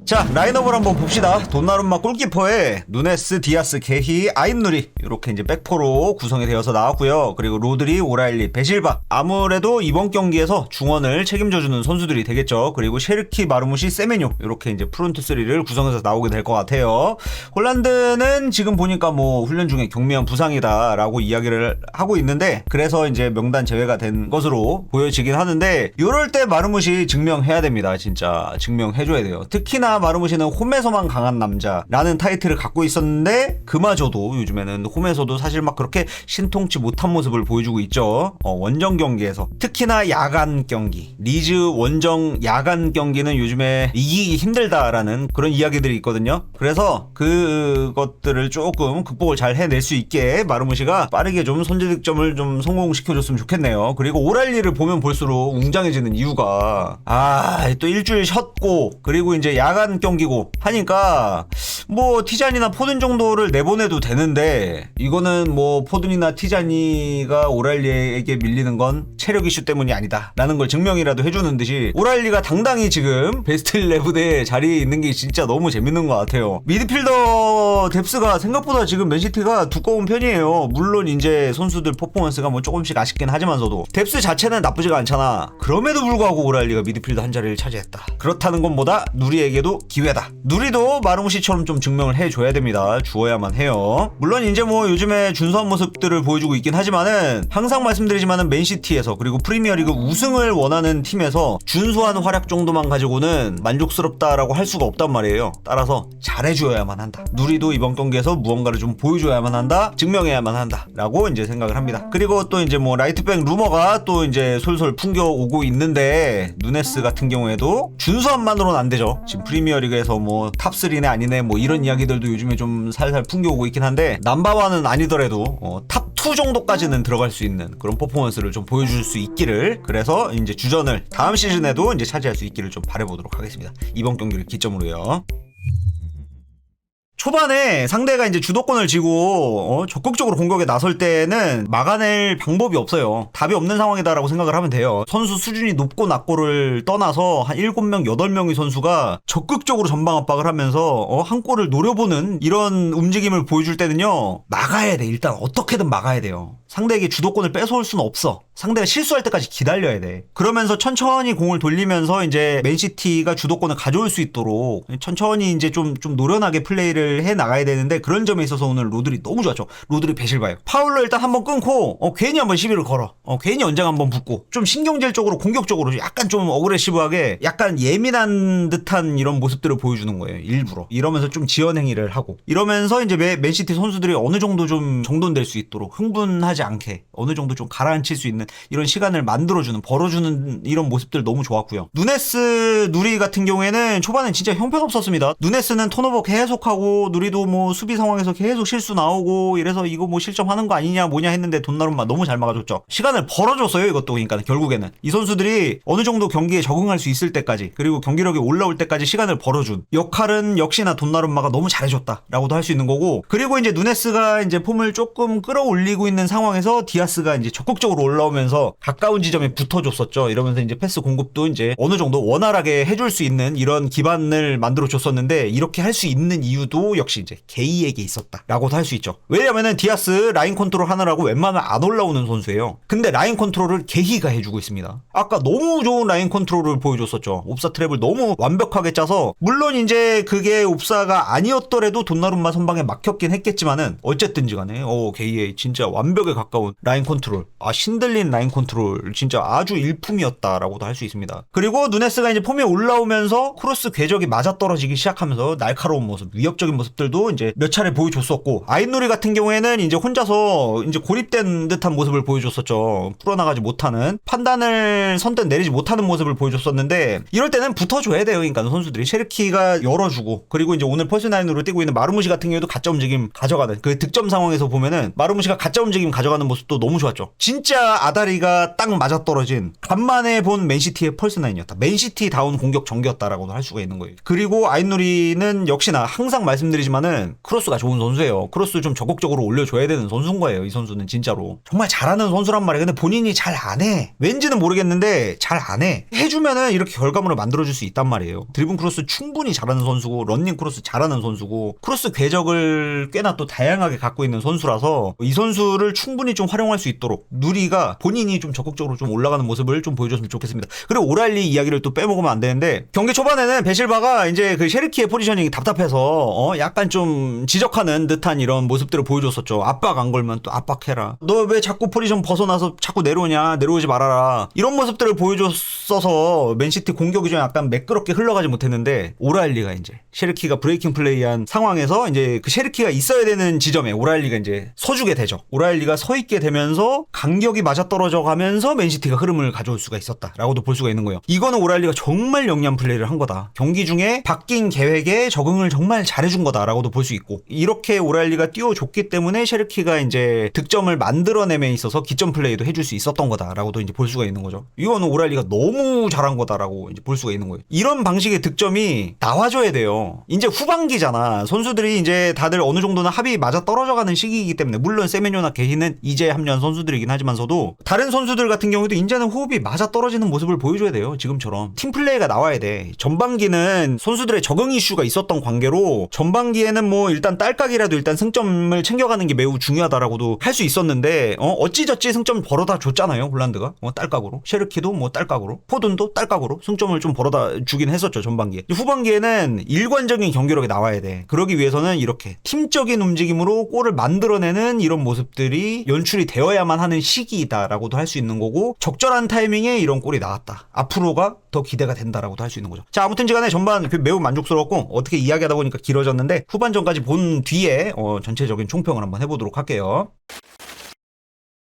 자, 라인업을 한번 봅시다. 돈나룸마 골키퍼에 누네스, 디아스, 게히, 아임누리 이렇게 이제 백포로 구성이 되어서 나왔고요. 그리고 로드리, 오라일리, 베실바. 아무래도 이번 경기에서 중원을 책임져주는 선수들이 되겠죠. 그리고 셰르키, 마르무시, 세메뇨 이렇게 이제 프론트 3를 구성해서 나오게 될 것 같아요. 홀란드는 지금 보니까 뭐 훈련 중에 경미한 부상이다라고 이야기를 하고 있는데, 그래서 이제 명단 제외가 된 것으로 보여지긴 하는데, 이럴 때 마르무시 증명해야 됩니다. 진짜 증명해줘야 돼요. 특히나 마르무시는 홈에서만 강한 남자라는 타이틀을 갖고 있었는데, 그마저도 요즘에는 홈에서도 사실 막 그렇게 신통치 못한 모습을 보여주고 있죠. 원정 경기에서 특히나 야간 경기, 리즈 원정 야간 경기는 요즘에 이기기 힘들다라는 그런 이야기들이 있거든요. 그래서 그것들을 조금 극복을 잘 해낼 수 있게 마르무시가 빠르게 좀 선제 득점을 좀 성공시켜줬으면 좋겠네요. 그리고 오랄리를 보면 볼수록 웅장해지는 이유가, 또 일주일 쉬었고 그리고 이제 야간 경기고 하니까 뭐 티자니나 포든 정도를 내보내도 되는데, 이거는 뭐 포든이나 티자니가 오랄리에게 밀리는 건 체력 이슈 때문이 아니다 라는 걸 증명이라도 해주는 듯이, 오랄리가 당당히 지금 베스트 11에 자리에 있는 게 진짜 너무 재밌는 것 같아요. 미드필더 뎁스가 생각보다 지금 맨시티가 두꺼운 편이에요. 물론 이제 선수들 퍼포먼스가 뭐 조금씩 아쉽긴 하지만서도 뎁스 자체는 나쁘지가 않잖아. 그럼에도 불구하고 오랄리가 미드필더 한 자리를 차지했다. 그렇다는 것보다 누리에게도 기회다. 누리도 마르무시처럼 좀 증명을 해줘야 됩니다. 주어야만 해요. 물론 이제 뭐 요즘에 준수한 모습들을 보여주고 있긴 하지만은, 항상 말씀드리지만은 맨시티에서 그리고 프리미어리그 우승을 원하는 팀에서 준수한 활약 정도만 가지고는 만족스럽다라고 할 수가 없단 말이에요. 따라서 잘해줘야만 한다. 누리도 이번 경기에서 무언가를 좀 보여줘야만 한다. 증명해야만 한다. 라고 이제 생각을 합니다. 그리고 또 이제 뭐 라이트백 루머가 또 이제 솔솔 풍겨오고 있는데, 누네스 같은 경우에도 준수함만으로는 안 되죠. 지금 프리미어리그에서 뭐 탑3네 아니네 뭐 이런 이야기들도 요즘에 좀 살살 풍겨오고 있긴 한데, 넘버1은 아니더라도 탑2 정도까지는 들어갈 수 있는 그런 퍼포먼스를 좀 보여줄 수 있기를, 그래서 이제 주전을 다음 시즌에도 이제 차지할 수 있기를 좀 바라보도록 하겠습니다. 이번 경기를 기점으로요. 초반에 상대가 이제 주도권을 쥐고 적극적으로 공격에 나설 때는 막아낼 방법이 없어요. 답이 없는 상황이다라고 생각을 하면 돼요. 선수 수준이 높고 낮고를 떠나서 한 7명, 8명의 선수가 적극적으로 전방 압박을 하면서 한 골을 노려보는 이런 움직임을 보여줄 때는요, 막아야 돼. 일단 어떻게든 막아야 돼요. 상대에게 주도권을 뺏어올 수는 없어. 상대가 실수할 때까지 기다려야 돼. 그러면서 천천히 공을 돌리면서 이제 맨시티가 주도권을 가져올 수 있도록 천천히 이제 좀 노련하게 플레이를 해 나가야 되는데, 그런 점에 있어서 오늘 로드리 너무 좋았죠. 로드리 배실바요. 파울로 일단 한번 끊고 괜히 한번 시비를 걸어. 괜히 연장 한번 붙고, 좀 신경질적으로 공격적으로 약간 좀 어그레시브하게 약간 예민한 듯한 이런 모습들을 보여주는 거예요. 일부러. 이러면서 좀 지연 행위를 하고, 이러면서 이제 맨시티 선수들이 어느 정도 좀 정돈될 수 있도록, 흥분하지 않게 어느 정도 좀 가라앉힐 수 있는 이런 시간을 만들어주는, 벌어주는 이런 모습들 너무 좋았고요. 누네스, 누리 같은 경우에는 초반엔 진짜 형편없었습니다. 누네스는 턴오버 계속하고, 누리도 뭐 수비 상황에서 계속 실수 나오고, 이래서 이거 뭐 실점하는 거 아니냐 뭐냐 했는데 돈나룸마 너무 잘 막아줬죠. 시간을 벌어줬어요. 이것도. 그러니까 결국에는 이 선수들이 어느 정도 경기에 적응할 수 있을 때까지, 그리고 경기력이 올라올 때까지 시간을 벌어준 역할은 역시나 돈나룸마가 너무 잘해줬다라고도 할 수 있는 거고, 그리고 이제 누네스가 이제 폼을 조금 끌어올리고 있는 상황에서 디아스가 이제 적극적으로 올라오면서 가까운 지점에 붙어줬었죠. 이러면서 이제 패스 공급도 이제 어느 정도 원활하게 해줄 수 있는 이런 기반을 만들어줬었는데, 이렇게 할 수 있는 이유도 역시 이제 게이에게 있었다라고도 할 수 있죠. 왜냐면은 디아스 라인 컨트롤 하느라고 웬만하면 안 올라오는 선수예요. 근데 라인 컨트롤을 게이가 해주고 있습니다. 아까 너무 좋은 라인 컨트롤을 보여줬었죠. 옵사 트랩을 너무 완벽하게 짜서, 물론 이제 그게 옵사가 아니었더라도 돈나룸마 선방에 막혔긴 했겠지만은, 어쨌든지 간에 게이의 진짜 완벽에 가까운 라인 컨트롤, 신들린 라인 컨트롤 진짜 아주 일품이었다라고도 할 수 있습니다. 그리고 누네스가 이제 폼에 올라오면서 크로스 궤적이 맞아떨어지기 시작하면서 날카로운 모습, 위협적인 모습들도 이제 몇 차례 보여줬었고, 아임누리 같은 경우에는 이제 혼자서 이제 고립된 듯한 모습을 보여줬었죠. 풀어나가지 못하는, 판단을 선뜻 내리지 못하는 모습을 보여줬었는데, 이럴 때는 붙어줘야 돼요. 그러니까 선수들이 셰르키가 열어주고, 그리고 이제 오늘 펄스9으로 뛰고 있는 마르무시 같은 경우에도 가짜 움직임 가져가는, 그 득점 상황에서 보면은 마르무시가 가짜 움직임 가져 가져가는 모습도 너무 좋았죠. 진짜 아다리가 딱 맞아떨어진 간만에 본 맨시티의 펄스9이었다. 맨시티다운 공격 전개였다라고도 할 수가 있는 거예요. 그리고 아잇누리는 역시나 항상 말씀드리지만은 크로스가 좋은 선수예요. 크로스 좀 적극적으로 올려줘야 되는 선수인 거예요. 이 선수는 진짜로 정말 잘하는 선수란 말이에요. 근데 본인이 잘 안 해. 왠지는 모르겠는데 잘 안 해. 해주면은 이렇게 결과물을 만들어줄 수 있단 말이에요. 드리븐 크로스 충분히 잘하는 선수고 런닝 크로스 잘하는 선수고 크로스 궤적을 꽤나 또 다양하게 갖고 있는 선수라서 이 선수를 충분히 좀 활용할 수 있도록 누리가 본인이 좀 적극적으로 좀 올라가는 모습을 좀 보여줬으면 좋겠습니다. 그리고 오랄리 이야기를 또 빼먹으면 안 되는데 경기 초반에는 베실바가 이제 그 셰르키의 포지셔닝이 답답해서 약간 좀 지적하는 듯한 이런 모습들을 보여줬었죠. 압박 안 걸면 또 압박해라. 너 왜 자꾸 포지션 벗어나서 자꾸 내려오냐. 내려오지 말아라. 이런 모습들을 보여줬어서 맨시티 공격이 좀 약간 매끄럽게 흘러가지 못했는데 오랄리가 이제 셰르키가 브레이킹 플레이한 상황에서 이제 그 셰르키가 있어야 되는 지점에 오랄리가 이제 서주게 되죠. 오랄리가 서 있게 되면서 간격이 맞아떨어져 가면서 맨시티가 흐름을 가져올 수가 있었다라고도 볼 수가 있는 거예요. 이거는 오랄리가 정말 영리한 플레이를 한 거다. 경기 중에 바뀐 계획에 적응을 정말 잘해준 거다라고도 볼 수 있고 이렇게 오랄리가 띄워줬기 때문에 셰르키가 이제 득점을 만들어냄에 있어서 기점 플레이도 해줄 수 있었던 거다라고도 이제 볼 수가 있는 거죠. 이거는 오랄리가 너무 잘한 거다라고 이제 볼 수가 있는 거예요. 이런 방식의 득점이 나와줘야 돼요. 이제 후반기잖아. 선수들이 이제 다들 어느 정도는 합이 맞아 떨어져가는 시기이기 때문에 물론 세메뇨나 게히는 이제 합류한 선수들이긴 하지만서도 다른 선수들 같은 경우도 이제는 호흡이 맞아 떨어지는 모습을 보여줘야 돼요. 지금처럼 팀 플레이가 나와야 돼. 전반기는 선수들의 적응 이슈가 있었던 관계로 전반기에는 뭐 일단 딸깍이라도 일단 승점을 챙겨가는 게 매우 중요하다라고도 할 수 있었는데 어찌저찌 승점 벌어다 줬잖아요. 홀란드가 딸깍으로 셰르키도 뭐 딸깍으로 포든도 딸깍으로 승점을 좀 벌어다 주긴 했었죠. 전반기에. 후반기에는 일관적인 경기력이 나와야 돼. 그러기 위해서는 이렇게 팀적인 움직임으로 골을 만들어내는 이런 모습들이 연출이 되어야만 하는 시기이다라고도 할 수 있는 거고 적절한 타이밍에 이런 골이 나왔다. 앞으로가 더 기대가 된다라고도 할 수 있는 거죠. 자, 아무튼 간에 전반 매우 만족스러웠고 어떻게 이야기하다 보니까 길어졌는데 후반전까지 본 뒤에 전체적인 총평을 한번 해보도록 할게요.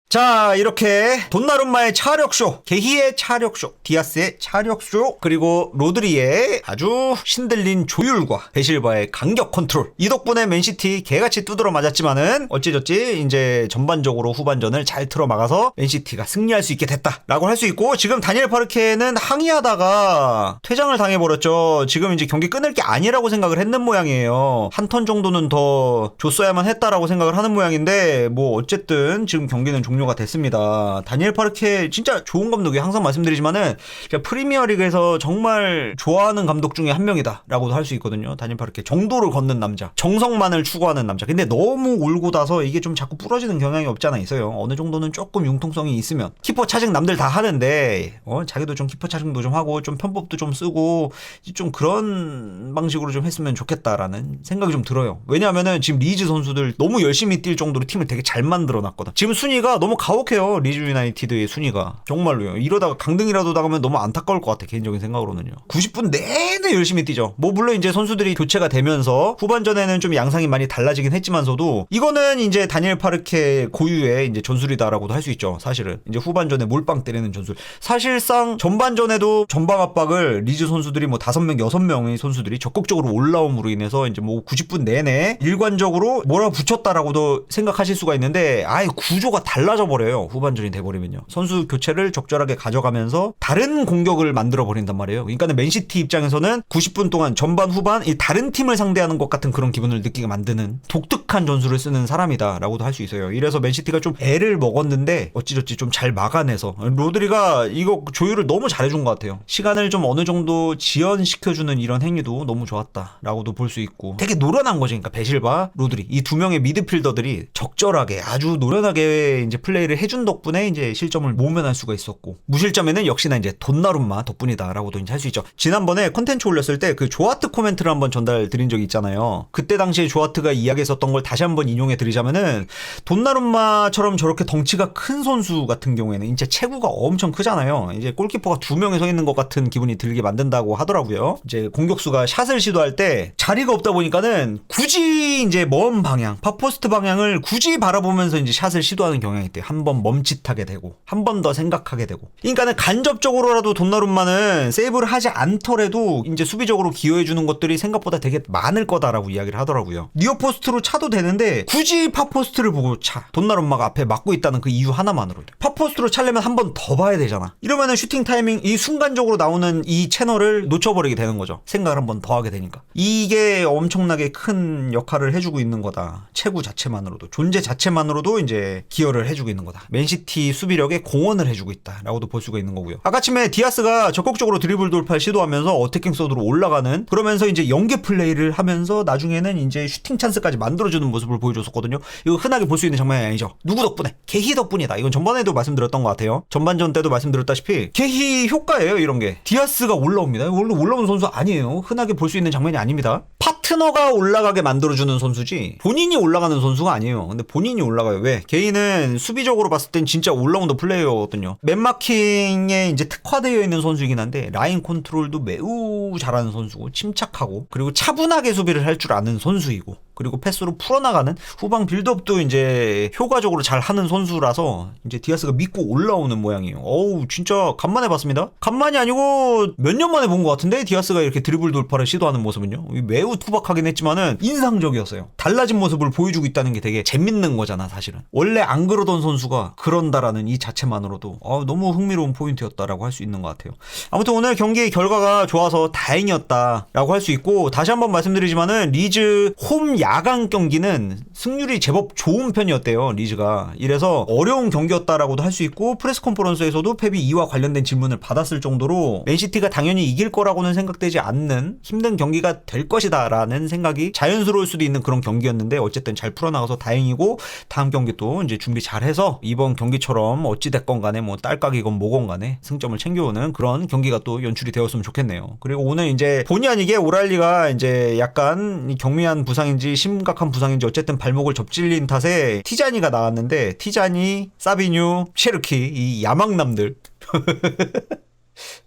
자, 이렇게 돈나룸마의 차력쇼, 게히의 차력쇼, 디아스의 차력쇼, 그리고 로드리의 아주 신들린 조율과 베실바의 간격 컨트롤, 이 덕분에 맨시티 개같이 두드러 맞았지만은 어찌저찌 이제 전반적으로 후반전을 잘 틀어막아서 맨시티가 승리할 수 있게 됐다라고 할 수 있고 지금 다니엘 파르케는 항의하다가 퇴장을 당해버렸죠. 지금 이제 경기 끊을 게 아니라고 생각을 했는 모양이에요. 한 턴 정도는 더 줬어야만 했다라고 생각을 하는 모양인데 뭐 어쨌든 지금 경기는 종료가 됐습니다. 다니엘 파르케 진짜 좋은 감독이에요. 항상 말씀드리지만은 제가 프리미어리그에서 정말 좋아하는 감독 중에 한 명이다 라고도 할 수 있거든요. 다니엘 파르케 정도를 걷는 남자, 정성만을 추구하는 남자. 근데 너무 올고 다서 이게 좀 자꾸 부러지는 경향이 없지 않아 있어요. 어느 정도는 조금 융통성이 있으면 키퍼 차징 남들 다 하는데 자기도 좀 키퍼 차징도 좀 하고 좀 편법도 좀 쓰고 좀 그런 방식으로 좀 했으면 좋겠다라는 생각이 좀 들어요. 왜냐하면은 지금 리즈 선수들 너무 열심히 뛸 정도로 팀을 되게 잘 만들어 놨거든. 지금 순위가 너무 가혹해요. 리즈 유나이티드의 순위가. 정말로요. 이러다가 강등이라도 나가면 너무 안타까울 것 같아. 개인적인 생각으로는요. 90분 내내 열심히 뛰죠. 뭐 물론 이제 선수들이 교체가 되면서 후반전에는 좀 양상이 많이 달라지긴 했지만서도 이거는 이제 다니엘 파르케 고유의 이제 전술이다라고도 할 수 있죠. 사실은 이제 후반전에 몰빵 때리는 전술. 사실상 전반전에도 전방 압박을 리즈 선수들이 뭐 5명, 6명의 선수들이 적극적으로 올라옴으로 인해서 이제 뭐 90분 내내 일관적으로 몰아붙였다라고도 생각하실 수가 있는데 아예 구조가 달라져 버려요. 후반전이 돼버리면요. 선수 교체를 적절하게 가져가면서 다른 공격을 만들어 버린단 말이에요. 그러니까는 맨시티 입장에서는 90분 동안 전반 후반 이 다른 팀을 상대하는 것 같은 그런 기분을 느끼게 만드는 독특한 전술을 쓰는 사람이다라고도 할 수 있어요. 이래서 맨시티가 좀 애를 먹었는데 어찌저찌 좀 잘 막아내서 로드리가 이거 조율을 너무 잘해준 것 같아요. 시간을 좀 어느 정도 지연시켜주는 이런 행위도 너무 좋았다라고도 볼 수 있고 되게 노련한 거지. 그러니까 베실바, 로드리 이 두 명의 미드필더들이 적절하게 아주 노련하게 이제 플레이를 해준 덕분에 이제 실점을 모면할 수가 있었고 무실점에는 역시나 이제 돈나룸마 덕분이다라고도 이제 할 수 있죠. 지난번에 컨텐츠 올렸을 때 그 조아트 코멘트를 한번 전달 드린 적이 있잖아요. 그때 당시에 조아트가 이야기했었던 걸 다시 한번 인용해 드리자면은 돈나룸마처럼 저렇게 덩치가 큰 선수 같은 경우에는 이제 체구가 엄청 크잖아요. 이제 골키퍼가 2명이 서 있는 것 같은 기분이 들게 만든다고 하더라고요. 이제 공격수가 샷을 시도할 때 자리가 없다 보니까는 굳이 이제 먼 방향, 팝포스트 방향을 굳이 바라보면서 이제 샷을 시도하는 경향이 있대요. 한번 멈칫하게 되고 한 번 더 생각하게 되고. 그러니까는 간접적으로라도 돈나룸마는 세이브를 하지 않더라도 이제 수비적으로 기여해주는 것들이 생각보다 되게 많을 거다라고 이야기를 하더라고요. 니어포스트로 차도 되는데 굳이 팝포스트를 보고 차. 돈나룸마가 앞에 막고 있다는 그 이유 하나만으로도. 팝포스트로 차려면 한 번 더 봐야 되잖아. 이러면은 슈팅 타이밍 이 순간적으로 나오는 이 채널을 놓쳐버리게 되는 거죠. 생각을 한 번 더 하게 되니까. 이게 엄청나게 큰 역할을 해주고 있는 거다. 체구 자체만으로도 존재 자체만으로도 이제 기여를 해주고 있는 거다. 맨시티 수비력에 공헌을 해주고 있다라고도 볼 수가 있는 거고요. 아까쯤에 디아스가 적극적으로 드리블 돌파를 시도하면서 어태킹 서드로 올라가는 그러면서 이제 연계 플레이를 하면서 나중에는 이제 슈팅 찬스까지 만들어주는 모습을 보여줬었거든요. 이거 흔하게 볼 수 있는 장면이 아니죠. 누구 덕분에? 게히 덕분이다. 이건 전반에도 말씀드렸던 것 같아요. 전반전 때도 말씀드렸다시피 게히 효과예요. 이런 게. 디아스가 올라옵니다. 원래 올라오는 선수 아니에요. 흔하게 볼 수 있는 장면이 아닙니다. 파트너가 올라가게 만들어주는 선수지 본인이 올라가는 선수가 아니에요. 근데 본인이 올라가요. 왜? 개인은 수비적으로 봤을 땐 진짜 올라운더 플레이어거든요. 맨마킹에 이제 특화되어 있는 선수이긴 한데 라인 컨트롤도 매우 잘하는 선수고 침착하고 그리고 차분하게 수비를 할 줄 아는 선수이고 그리고 패스로 풀어나가는 후방 빌드업도 이제 효과적으로 잘 하는 선수라서 이제 디아스가 믿고 올라오는 모양이에요. 어우 진짜 간만에 봤습니다. 간만이 아니고 몇 년 만에 본 것 같은데 디아스가 이렇게 드리블 돌파를 시도하는 모습은요. 매우 투박하긴 했지만은 인상적이었어요. 달라진 모습을 보여주고 있다는 게 되게 재밌는 거잖아 사실은. 원래 안 그러던 선수가 그런다라는 이 자체만으로도 너무 흥미로운 포인트였다라고 할 수 있는 것 같아요. 아무튼 오늘 경기 결과가 좋아서 다행이었다라고 할 수 있고 다시 한번 말씀드리지만은 리즈 홈 야간 경기는 승률이 제법 좋은 편이었대요. 리즈가. 이래서 어려운 경기였다라고도 할 수 있고 프레스 컨퍼런스에서도 펩이 이와 관련된 질문을 받았을 정도로 맨시티가 당연히 이길 거라고는 생각되지 않는 힘든 경기가 될 것이다 라는 생각이 자연스러울 수도 있는 그런 경기였는데 어쨌든 잘 풀어나가서 다행이고 다음 경기 또 이제 준비 잘해서 이번 경기처럼 어찌됐건 간에 뭐 딸깍이건 뭐건 간에 승점을 챙겨오는 그런 경기가 또 연출이 되었으면 좋겠네요. 그리고 오늘 이제 본의 아니게 오랄리가 이제 약간 경미한 부상인지 심각한 부상인지 어쨌든 발목을 접질린 탓에 티자니가 나왔는데 티자니, 사비뉴, 셰르키 이 야망남들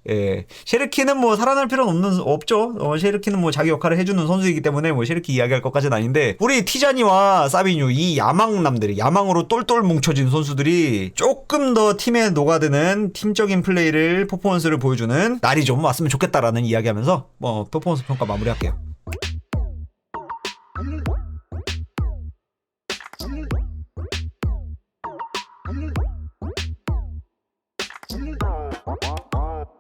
예, 셰르키는 뭐 살아날 필요는 없죠. 셰르키는 뭐 자기 역할을 해주는 선수이기 때문에 뭐 셰르키 이야기할 것까지는 아닌데 우리 티자니와 사비뉴 이 야망남들이 야망으로 똘똘 뭉쳐진 선수들이 조금 더 팀에 녹아드는 팀적인 플레이를 퍼포먼스를 보여주는 날이 좀 왔으면 좋겠다라는 이야기하면서 뭐 퍼포먼스 평가 마무리할게요.